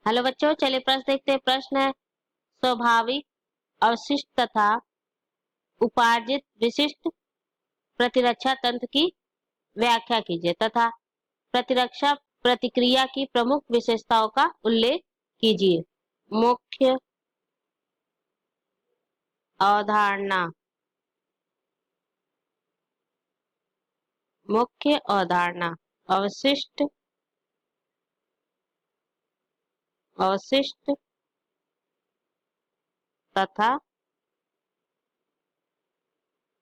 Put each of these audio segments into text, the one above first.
Hello बच्चों, चलिए प्रश्न देखते हैं। प्रश्न है, स्वाभाविक अवशिष्ट तथा उपार्जित विशिष्ट प्रतिरक्षा तंत्र की व्याख्या कीजिए तथा प्रतिरक्षा प्रतिक्रिया की प्रमुख विशेषताओं का उल्लेख कीजिए। मुख्य अवधारणा। मुख्य अवधारणा अवशिष्ट अवशिष्ट तथा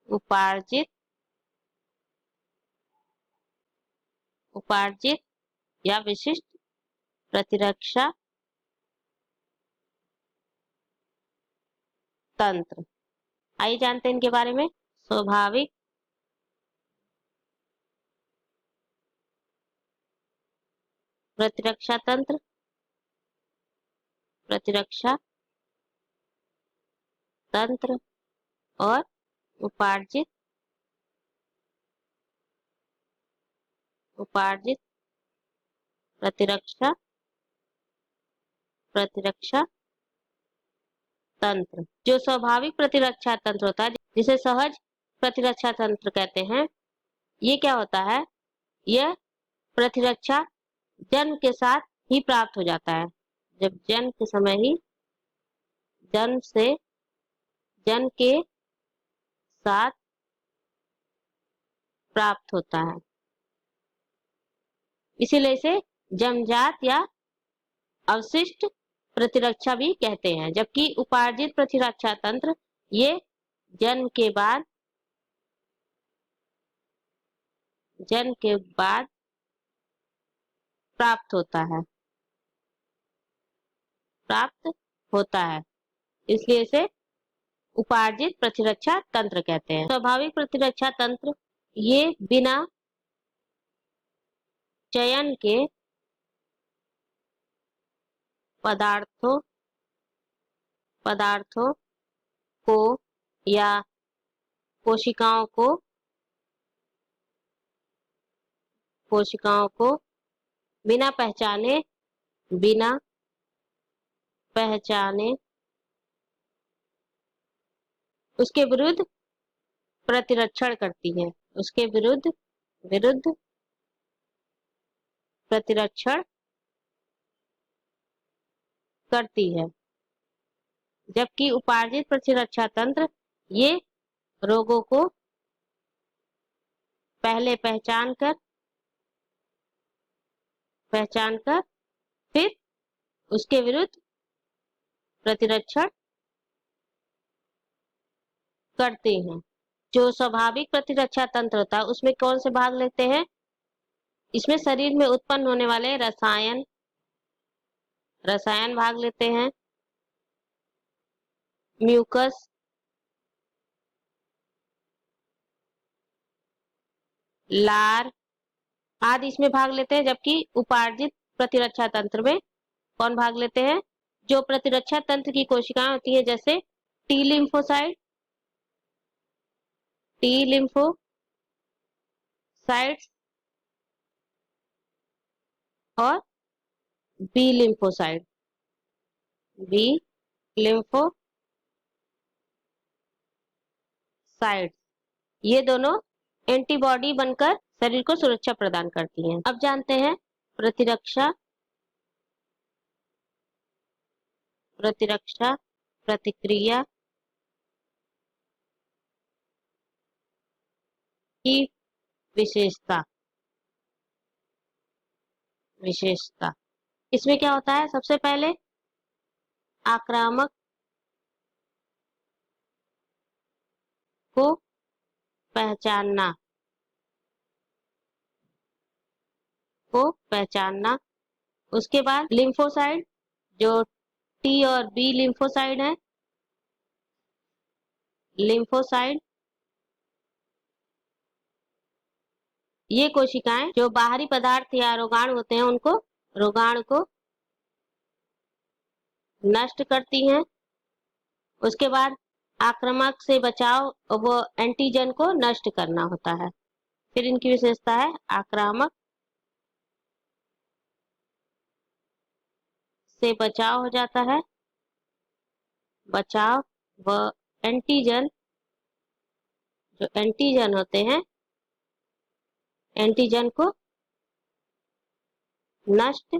उपार्जित उपार्जित या विशिष्ट प्रतिरक्षा तंत्र। आइए जानते हैं इनके बारे में। स्वाभाविक प्रतिरक्षा तंत्र, प्रतिरक्षा तंत्र और उपार्जित उपार्जित प्रतिरक्षा प्रतिरक्षा तंत्र। जो स्वाभाविक प्रतिरक्षा तंत्र होता है, जिसे सहज प्रतिरक्षा तंत्र कहते हैं, ये क्या होता है? यह प्रतिरक्षा जन्म के साथ ही प्राप्त हो जाता है। जब जन्म के समय ही जन्म के साथ प्राप्त होता है, इसीलिए इसे जन्मजात या अवशिष्ट प्रतिरक्षा भी कहते हैं। जबकि उपार्जित प्रतिरक्षा तंत्र ये जन्म के बाद प्राप्त होता है, इसलिए इसे उपार्जित प्रतिरक्षा तंत्र कहते हैं। स्वाभाविक प्रतिरक्षा तंत्र ये बिना चयन के पदार्थों को या कोशिकाओं को बिना पहचाने उसके विरुद्ध प्रतिरक्षण करती है। उसके विरुद्ध प्रतिरक्षण करती है। जबकि उपार्जित प्रतिरक्षा तंत्र ये रोगों को पहले पहचान कर फिर उसके विरुद्ध प्रतिरक्षण करते हैं। जो स्वाभाविक प्रतिरक्षा तंत्र होता है उसमें कौन से भाग लेते हैं? इसमें शरीर में उत्पन्न होने वाले रसायन भाग लेते हैं। म्यूकस, लार आदि इसमें भाग लेते हैं। जबकि उपार्जित प्रतिरक्षा तंत्र में कौन भाग लेते हैं? जो प्रतिरक्षा तंत्र की कोशिकाएं होती है, जैसे टी लिम्फोसाइट्स और बी लिम्फोसाइट ये दोनों एंटीबॉडी बनकर शरीर को सुरक्षा प्रदान करती हैं। अब जानते हैं प्रतिरक्षा प्रतिक्रिया की विशेषता। इसमें क्या होता है? सबसे पहले आक्रामक को पहचानना। उसके बाद लिम्फोसाइट, जो टी और बी लिम्फोसाइट है, ये कोशिकाएं जो बाहरी पदार्थ या रोगाणु होते हैं, रोगाणु को नष्ट करती हैं। उसके बाद आक्रामक से बचाव, वो एंटीजन को नष्ट करना होता है। फिर इनकी विशेषता है आक्रामक से बचाव हो जाता है, बचाव, व एंटीजन, जो एंटीजन होते हैं, एंटीजन को नष्ट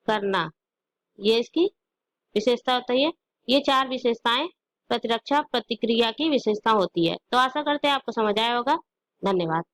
करना, ये इसकी विशेषता होती है। ये 4 विशेषताएं प्रतिरक्षा प्रतिक्रिया की विशेषता होती है। तो आशा करते हैं आपको समझ आया होगा। धन्यवाद।